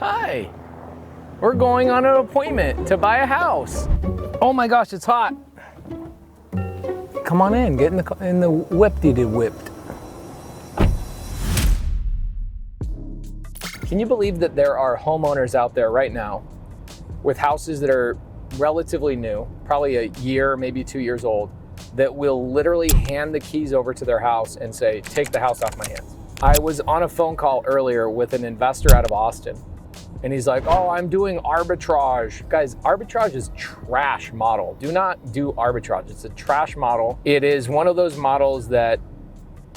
Hi. We're going on an appointment to buy a house. Oh my gosh, it's hot. Come on in, get in the whipped. Can you believe that there are homeowners out there right now with houses that are relatively new, probably a year, maybe 2 years old, that will literally hand the keys over to their house and say, take the house off my hands? I was on a phone call earlier with an investor out of Austin, and he's like, oh, I'm doing arbitrage. Guys, arbitrage is trash model. Do not do arbitrage. It's a trash model. It is one of those models that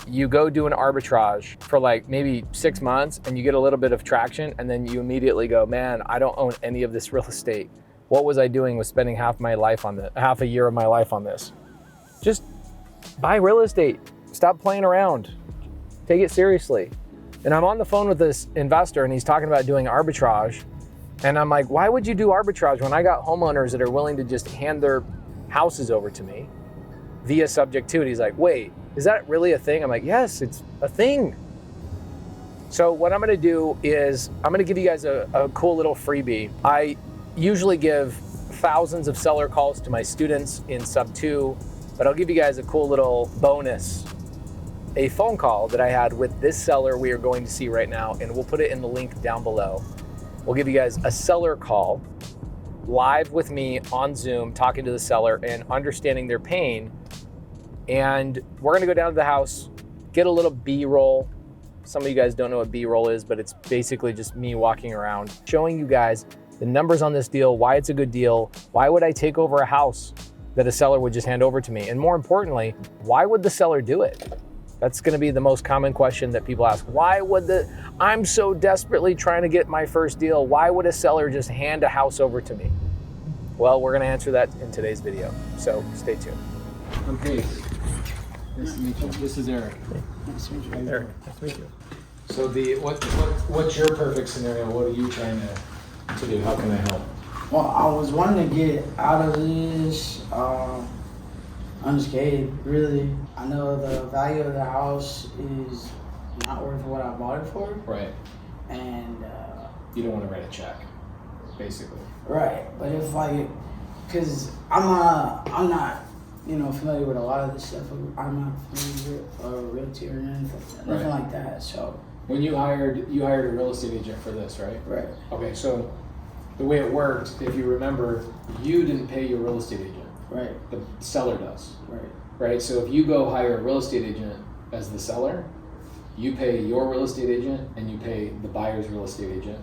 you go do an arbitrage for like maybe 6 months and you get a little bit of traction, and then you immediately go, man, I don't own any of this real estate. What was I doing with spending half a year of my life on this? Just buy real estate. Stop playing around. Take it seriously. And I'm on the phone with this investor and he's talking about doing arbitrage. And I'm like, why would you do arbitrage when I got homeowners that are willing to just hand their houses over to me via subject to? And he's like, wait, is that really a thing? I'm like, yes, it's a thing. So what I'm gonna do is I'm gonna give you guys a cool little freebie. I usually give thousands of seller calls to my students in Subto, but I'll give you guys a cool little bonus. A phone call that I had with this seller we are going to see right now, and we'll put it in the link down below. We'll give you guys a seller call live with me on Zoom, talking to the seller and understanding their pain. And we're gonna go down to the house, get a little B-roll. Some of you guys don't know what B-roll is, but it's basically just me walking around, showing you guys the numbers on this deal, why it's a good deal, why would I take over a house that a seller would just hand over to me? And more importantly, why would the seller do it? That's gonna be the most common question that people ask. I'm so desperately trying to get my first deal. Why would a seller just hand a house over to me? Well, we're gonna answer that in today's video, so stay tuned. Okay, nice to meet you. This is Eric. Nice to meet you. Eric, nice to meet you. So what's your perfect scenario? What are you trying to do? How can I help? Well, I was wanting to get out of this unscathed, really. I know the value of the house is not worth what I bought it for. Right. And you don't want to write a check, basically. right, but if because I'm not, familiar with a lot of this stuff. I'm not familiar with a realty or nothing like that. So when you hired a real estate agent for this, right? right. Okay, so the way it worked, if you remember, you didn't pay your real estate agent. Right. The seller does. Right. Right. So if you go hire a real estate agent as the seller, you pay your real estate agent and you pay the buyer's real estate agent,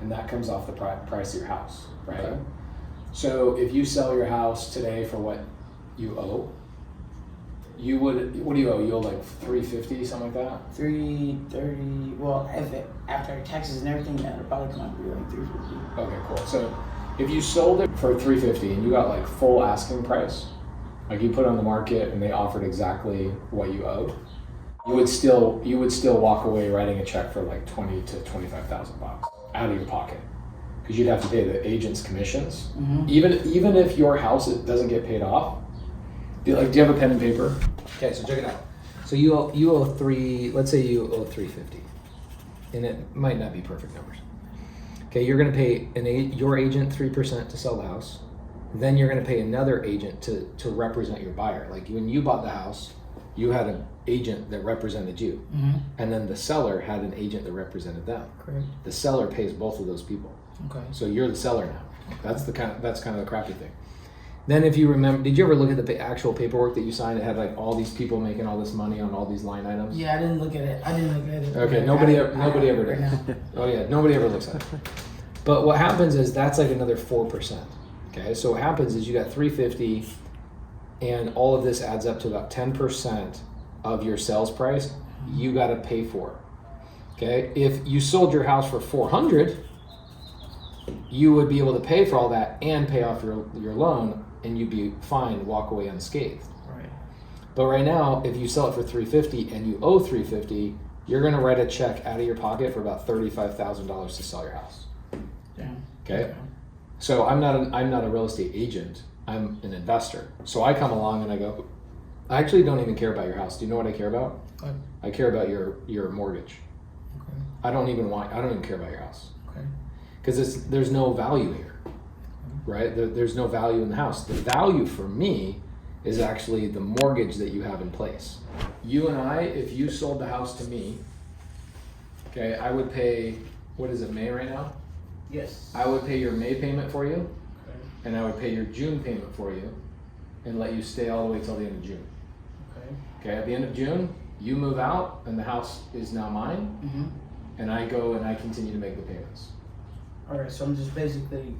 and that comes off the price of your house, right? Okay. So if you sell your house today for what you owe, what do you owe? You owe like $350, something like that? $330. Well, after taxes and everything, that'll probably come out to be like $350. Okay, cool. So if you sold it for $350 and you got like full asking price, like you put it on the market and they offered exactly what you owed, you would still walk away writing a check for like $20,000 to $25,000 out of your pocket, because you'd have to pay the agent's commissions. Mm-hmm. Even if your house doesn't get paid off. Do you have a pen and paper? Okay, so check it out. So you owe let's say you owe $350, and it might not be perfect numbers. Okay, you're going to pay your agent 3% to sell the house. Then you're going to pay another agent to represent your buyer. Like when you bought the house, you had an agent that represented you, mm-hmm. and then the seller had an agent that represented them. Correct. The seller pays both of those people. Okay. So you're the seller now. That's kind of the crappy thing. Then if you remember, did you ever look at the actual paperwork that you signed? It had like all these people making all this money on all these line items. Yeah, I didn't look at it. Okay, nobody ever did. Oh yeah, nobody ever looks at it. But what happens is that's like another 4%. Okay, so what happens is you got $350, and all of this adds up to about 10% of your sales price. You got to pay for. Okay, if you sold your house for $400, you would be able to pay for all that and pay off your loan, and you'd be fine, walk away unscathed. Right. But right now, if you sell it for $350 and you owe $350, you're going to write a check out of your pocket for about $35,000 to sell your house. Yeah. Okay. So I'm not a real estate agent. I'm an investor. So I come along and I go, I actually don't even care about your house. Do you know what I care about? What? I care about your mortgage. Okay. I don't even care about your house. Okay. because there's no value here, right? There's no value in the house. The value for me is actually the mortgage that you have in place. You and I, if you sold the house to me, okay, I would pay, what is it, May right now? Yes. I would pay your May payment for you, Okay. and I would pay your June payment for you, and let you stay all the way till the end of June. Okay. Okay, at the end of June, you move out, and the house is now mine, Mm-hmm. and I go and I continue to make the payments. All right. So I'm just basically.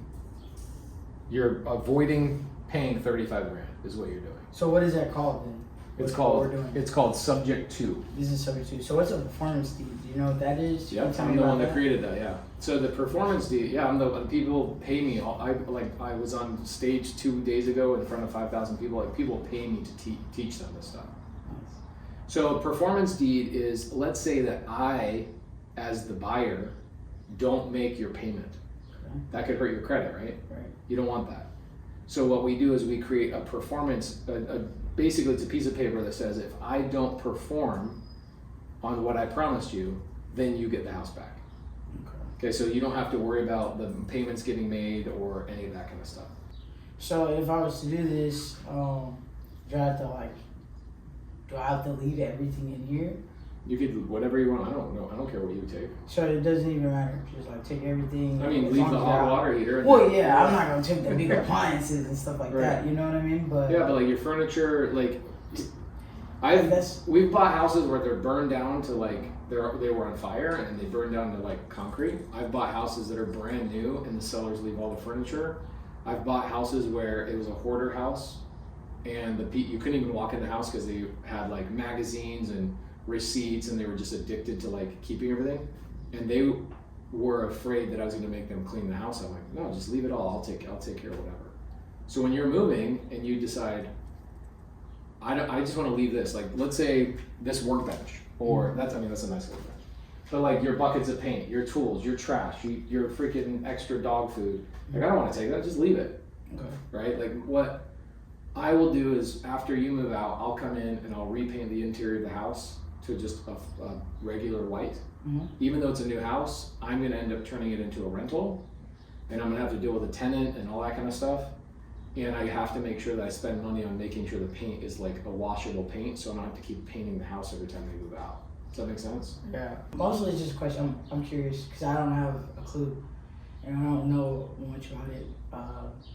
You're avoiding paying 35 grand is what you're doing. So what is that called then? It's What we're called doing? it's called subject to. This is subject to. So what's a performance deed? Do you know what that is? Yeah, Can you tell I'm me the about one that created that. Yeah. So the performance deed. Yeah, I'm the people pay me. I was on stage 2 days ago in front of 5,000 people. Like people pay me to teach them this stuff. Nice. So a performance deed is, let's say that I, as the buyer, don't make your payment. Okay. That could hurt your credit, right? Right. You don't want that. So what we do is we create a performance, basically it's a piece of paper that says if I don't perform on what I promised you, then you get the house back. Okay. Okay, so you don't have to worry about the payments getting made or any of that kind of stuff. So if I was to do this, do I have to leave everything in here? You could do whatever you want. I don't know. I don't care what you take. So it doesn't even matter. Just like take everything. I mean, as leave long the as hot I- water heater. Well, yeah, I'm not gonna take the big appliances and stuff like Right. that. You know what I mean? But Yeah, but like your furniture, like That's- we've bought houses where they're burned down to like they were on fire and they burned down to like concrete. I've bought houses that are brand new and the sellers leave all the furniture. I've bought houses where it was a hoarder house and you couldn't even walk in the house because they had like magazines and receipts and they were just addicted to like keeping everything, and they were afraid that I was going to make them clean the house. I'm like, no, just leave it all. I'll take care of whatever. So when you're moving and you decide, I just want to leave this, like let's say this workbench, or that's a nice workbench, but like your buckets of paint, your tools, your trash, your freaking extra dog food, like I don't want to take that, just leave it. Okay. Right? Like what I will do is after you move out, I'll come in and I'll repaint the interior of the house to just a regular white. Mm-hmm. Even though it's a new house, I'm going to end up turning it into a rental, and I'm going to have to deal with a tenant and all that kind of stuff. And I have to make sure that I spend money on making sure the paint is like a washable paint, so I don't have to keep painting the house every time we move out. Does that make sense? Yeah. Mostly it's just a question. I'm curious because I don't have a clue, and I don't know much about it.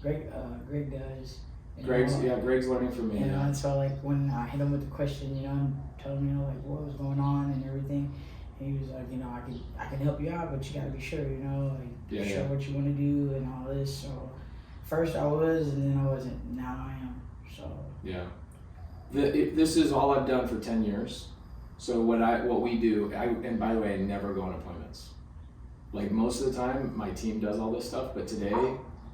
Greg does. Greg's learning from me. You know, and so like when I hit him with the question, you know, and told him, you know, like what was going on and everything, and he was like, you know, I can help you out, but you gotta be sure, you know, like sure what you want to do and all this. So first I was, and then I wasn't. Now I am. So yeah, this is all I've done for 10 years. So what we do, and by the way, I never go on appointments. Like most of the time, my team does all this stuff, but today.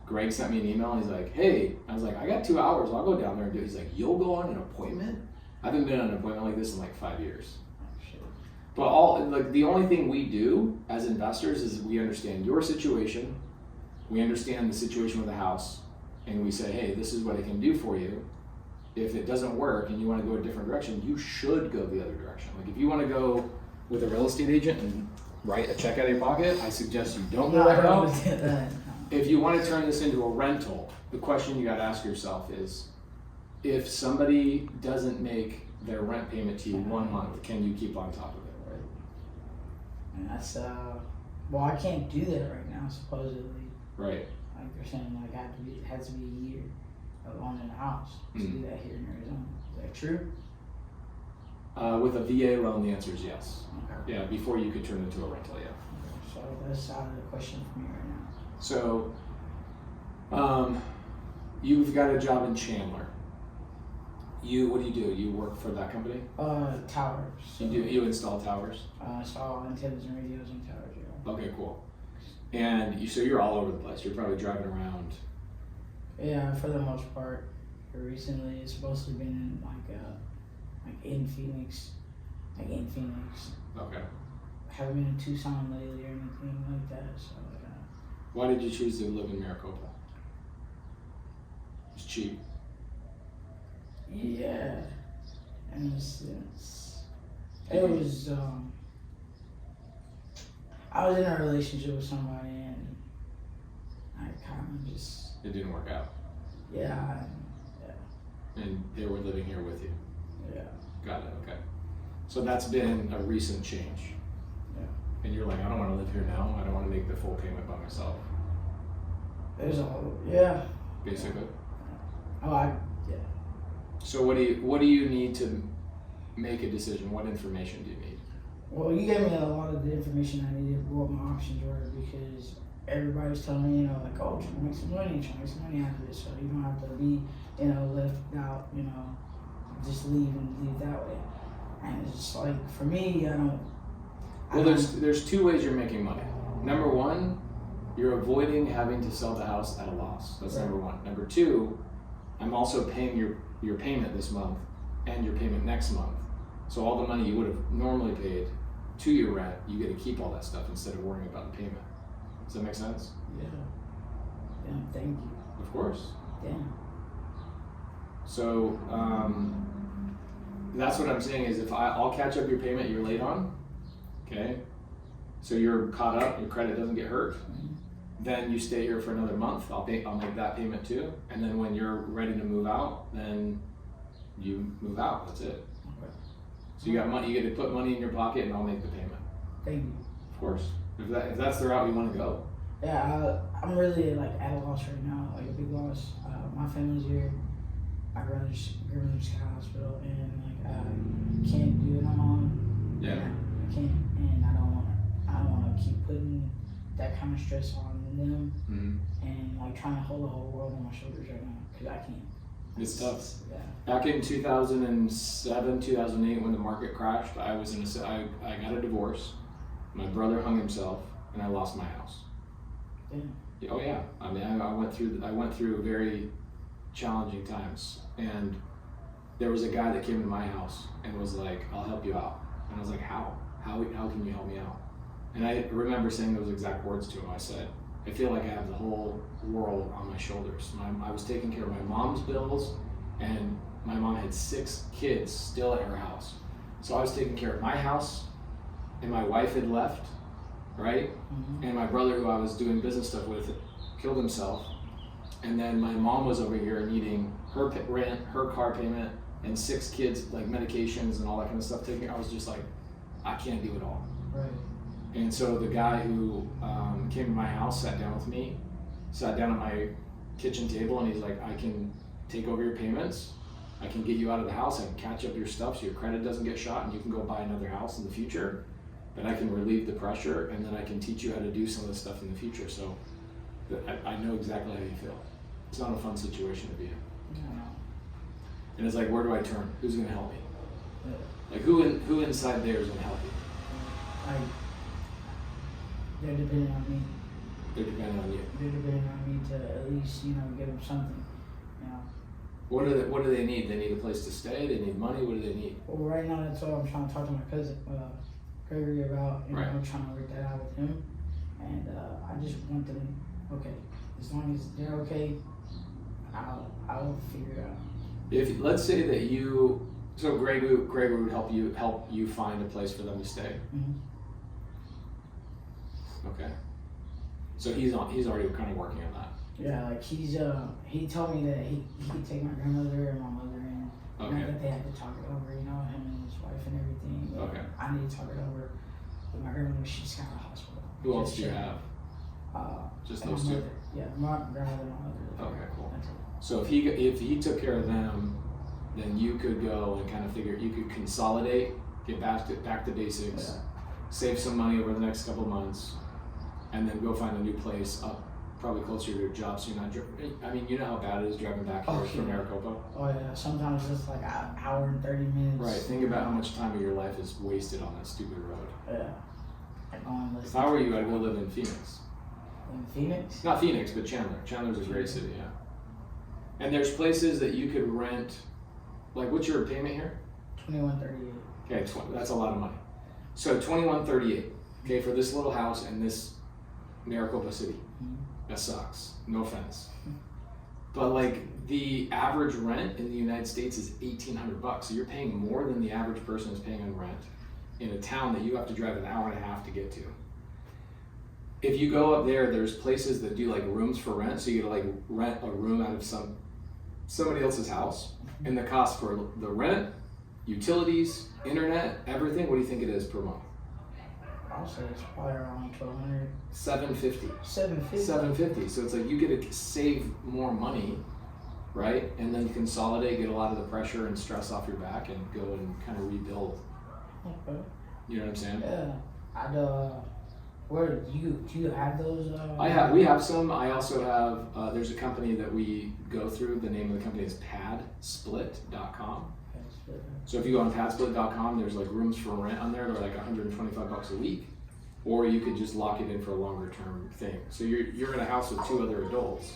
Greg sent me an email and he's like, hey, I was like, I got 2 hours, I'll go down there and do it. He's like, you'll go on an appointment? I haven't been on an appointment like this in like 5 years. But the only thing we do as investors is we understand your situation, we understand the situation with the house, and we say, hey, this is what I can do for you. If it doesn't work and you want to go a different direction, you should go the other direction. Like if you want to go with a real estate agent and write a check out of your pocket, I suggest you don't go that route. If you want to turn this into a rental, the question you got to ask yourself is, if somebody doesn't make their rent payment to you 1 month, can you keep on top of it? right. And that's well, I can't do that right now, supposedly. Right. Like they're saying, like it has to be a year of owning a house to do that here in Arizona. Is that true? With a VA loan, the answer is yes. Okay. Yeah, before you could turn it into a rental, yeah. So that's out of the question for me right now. So, you've got a job in Chandler. What do? You work for that company? Towers. So, You install towers? install antennas and radios and towers, yeah. Okay, cool. And so you're all over the place. You're probably driving around. Yeah, for the most part. Recently, it's mostly been in in Phoenix. Okay. I haven't been in Tucson lately or anything like that, so Why did you choose to live in Maricopa? It's cheap. yeah, in a sense. It was, I was in a relationship with somebody and It didn't work out. Yeah. And they were living here with you. Yeah. Got it. Okay. So that's been a recent change. Yeah. And you're like, I don't want to live here now. I don't want to make the full payment by myself. Yeah. Basically. Yeah. So what do you need to make a decision? What information do you need? Well, you gave me a lot of the information I needed, what my options were, because everybody was telling me, like, oh, try to make some money out of this, so you don't have to be, left out, just leave that way. And it's just like, for me, there's two ways you're making money. Number one, you're avoiding having to sell the house at a loss. That's right. Number one. Number two, I'm also paying your payment this month and your payment next month. So all the money you would have normally paid to your rent, you get to keep all that stuff instead of worrying about the payment. Does that make sense? Yeah. Yeah, thank you. Of course. Yeah. So that's what I'm saying is if I'll catch up your payment you're late on, okay? So you're caught up, your credit doesn't get hurt. Mm-hmm. Then you stay here for another month. I'll make that payment too. And then when you're ready to move out, then you move out. That's it. Okay. So you got money. You get to put money in your pocket, and I'll make the payment. Thank you. Of course. If that's the route you want to go. Yeah, I'm really at a loss right now, a big loss. My family's here. My grandmother's got a hospital, and I can't do it on my own. Yeah. I can't, and I don't want to keep putting that kind of stress on them, and trying to hold the whole world on my shoulders right now, because I can't. It's tough. Yeah. Back in 2007, 2008, when the market crashed, I got a divorce. My brother hung himself, and I lost my house. Yeah. Oh yeah. I mean, I went through very challenging times, and there was a guy that came to my house and was like, "I'll help you out," and I was like, "How? How can you help me out?" And I remember saying those exact words to him. I said, I feel like I have the whole world on my shoulders. I was taking care of my mom's bills, and my mom had 6 kids still at her house. So I was taking care of my house, and my wife had left, right? Mm-hmm. And my brother, who I was doing business stuff with, killed himself. And then my mom was over here needing her rent, her car payment, and 6 kids, medications and all that kind of stuff. I was just like, I can't do it all. Right. And so the guy who came to my house sat down with me, sat down at my kitchen table, and he's like, I can take over your payments, I can get you out of the house, I can catch up your stuff so your credit doesn't get shot and you can go buy another house in the future, but I can relieve the pressure, and then I can teach you how to do some of this stuff in the future. So I know exactly how you feel. It's not a fun situation to be in. No. And it's like, where do I turn? Who's gonna help me? Yeah. Who inside there is gonna help you? They're depending on me. They're depending on you. They're depending on me to at least, give them something, What do they need? They need a place to stay? They need money? What do they need? Well, right now that's what I'm trying to talk to my cousin, Gregory, about, Right. I'm trying to work that out with him. And I just want them, okay, as long as they're okay, I'll figure it out. If let's say that so Gregory would help you find a place for them to stay. Mm-hmm. Okay. So he's already kind of working on that. Yeah, he told me that he could take my grandmother and my mother in. Okay. Not that they had to talk it over, him and his wife and everything. But Okay. I need to talk it over with my grandmother. She's got a hospital. Who else do you have? Just and those my 2? mother. Yeah, my grandmother and my mother. Okay, cool. That's it. So if he took care of them, then you could go and kind of you could consolidate, get back to basics, save some money over the next couple of months, and then go find a new place up probably closer to your job, so you're not you know how bad it is driving back here from Maricopa? Oh yeah, sometimes it's an hour and 30 minutes. Right, think about how much time of your life is wasted on that stupid road. Yeah. If I were you, I'd go live in Phoenix. In Phoenix? Not Phoenix, but Chandler. Chandler's a great city, yeah. And there's places that you could rent, what's your payment here? $21.38. Okay, that's a lot of money. So $21.38, okay, for this little house in this Maricopa city. Mm-hmm. That sucks. No offense. But the average rent in the United States is $1,800. So you're paying more than the average person is paying on rent in a town that you have to drive an hour and a half to get to. if you go up there, there's places that do like rooms for rent. So you get to like rent a room out of somebody else's house, and the cost for the rent, utilities, internet, everything. What do you think it is per month? I'll say it's probably around $1,200. $750. $750. So it's like you get to save more money, right? And then consolidate, get a lot of the pressure and stress off your back, and go and kind of rebuild. Okay. You know what I'm saying? Yeah. Where do you have those? We have some. I also have. There's a company that we go through. The name of the company is padsplit.com. So if you go on padsplit.com, there's like rooms for rent on there. They're like $125 a week, or you could just lock it in for a longer term thing. So you're in a house with 2 other adults.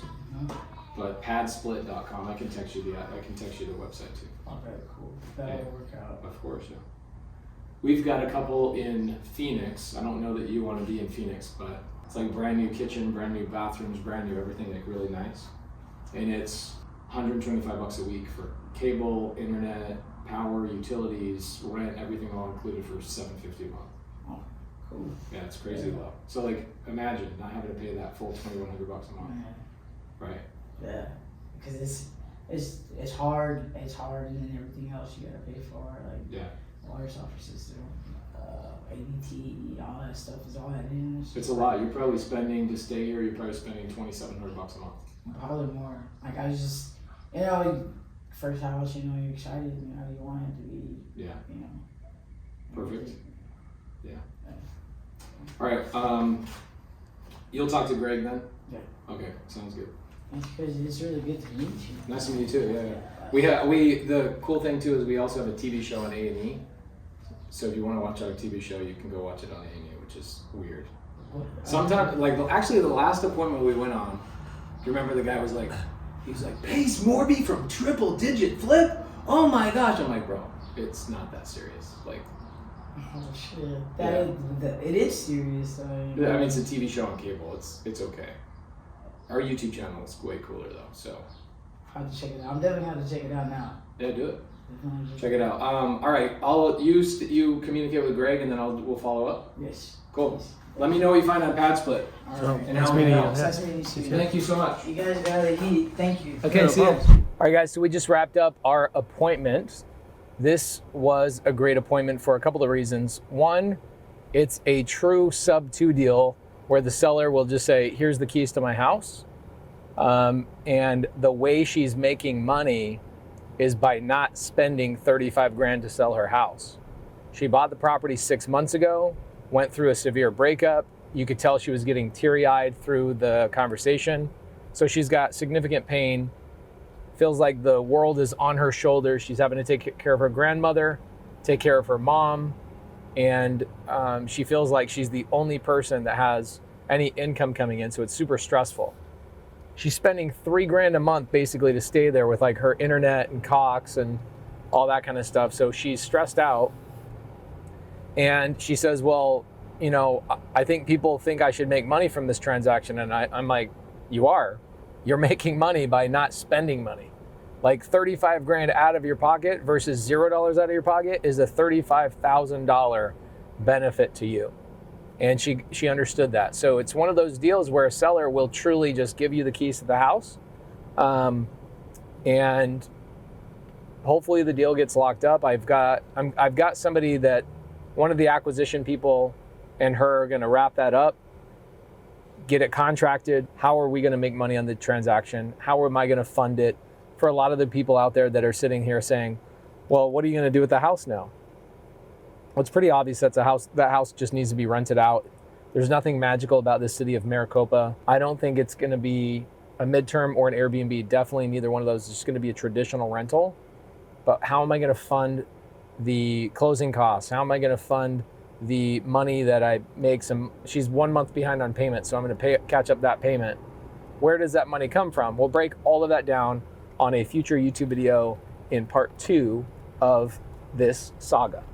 But padsplit.com. I can text you the website too. Okay, cool. That'll work out. Of course, yeah. We've got a couple in Phoenix. I don't know that you want to be in Phoenix, but it's like brand new kitchen, brand new bathrooms, brand new everything, like really nice. And it's $125 a week for cable, internet, power, utilities, rent, everything all included for $750 a month. Oh, cool. Yeah, it's crazy low. So like, imagine not having to pay that full $2,100 a month. Right. Yeah, because it's hard. It's hard, and then everything else you gotta pay for, like water softener system, ABT, all that stuff is all that in. It's a lot. You're probably spending to stay here. You're probably spending $2,700 a month. Probably more. Like I was just, first house. You're excited. You want it to be. Yeah. Perfect. Yeah. All right. You'll talk to Greg then. Yeah. Okay. Sounds good. It's really good to meet you. Nice to meet you too. Yeah. The cool thing too is we also have a TV show on A&E. So if you want to watch our TV show, you can go watch it on A&E, which is weird. Sometimes, actually the last appointment we went on, you remember the guy was like, Pace Morby from Triple Digit Flip? Oh my gosh. I'm like, bro, it's not that serious. Like, oh shit. It is serious though. Yeah, I mean, it's a TV show on cable. It's okay. Our YouTube channel is way cooler though, so. I'll have to check it out. I'm definitely going to check it out now. Yeah, do it. Check it out. All right, you communicate with Greg, and then we'll follow up. Yes. Cool. Yes. Let me know what you find on PadSplit. All right. And how many else. Nice meeting you. Thank you so much. You guys gotta eat. Thank you. Okay, see you. All right, guys. So we just wrapped up our appointment. This was a great appointment for a couple of reasons. One, it's a true Subto deal where the seller will just say, "Here's the keys to my house." And the way she's making money is by not spending $35,000 to sell her house. She bought the property 6 months ago, went through a severe breakup. You could tell she was getting teary-eyed through the conversation. So she's got significant pain, feels like the world is on her shoulders. She's having to take care of her grandmother, take care of her mom, and she feels like she's the only person that has any income coming in, so it's super stressful. She's spending $3,000 a month basically to stay there with like her internet and Cox and all that kind of stuff. So she's stressed out. And she says, well, I think people think I should make money from this transaction. And I'm like, you are. You're making money by not spending money. Like $35,000 out of your pocket versus $0 out of your pocket is a $35,000 benefit to you. And she understood that. So it's one of those deals where a seller will truly just give you the keys to the house. And hopefully the deal gets locked up. I've got somebody that one of the acquisition people and her are going to wrap that up, get it contracted. How are we going to make money on the transaction? How am I going to fund it? For a lot of the people out there that are sitting here saying, well, what are you going to do with the house now? Well, it's pretty obvious that house just needs to be rented out. There's nothing magical about this city of Maricopa. I don't think it's going to be a midterm or an Airbnb. Definitely neither one of those. It's just going to be a traditional rental. But how am I going to fund the closing costs? How am I going to fund the money that I make? She's 1 month behind on payment, so I'm going to catch up that payment. Where does that money come from? We'll break all of that down on a future YouTube video in part 2 of this saga.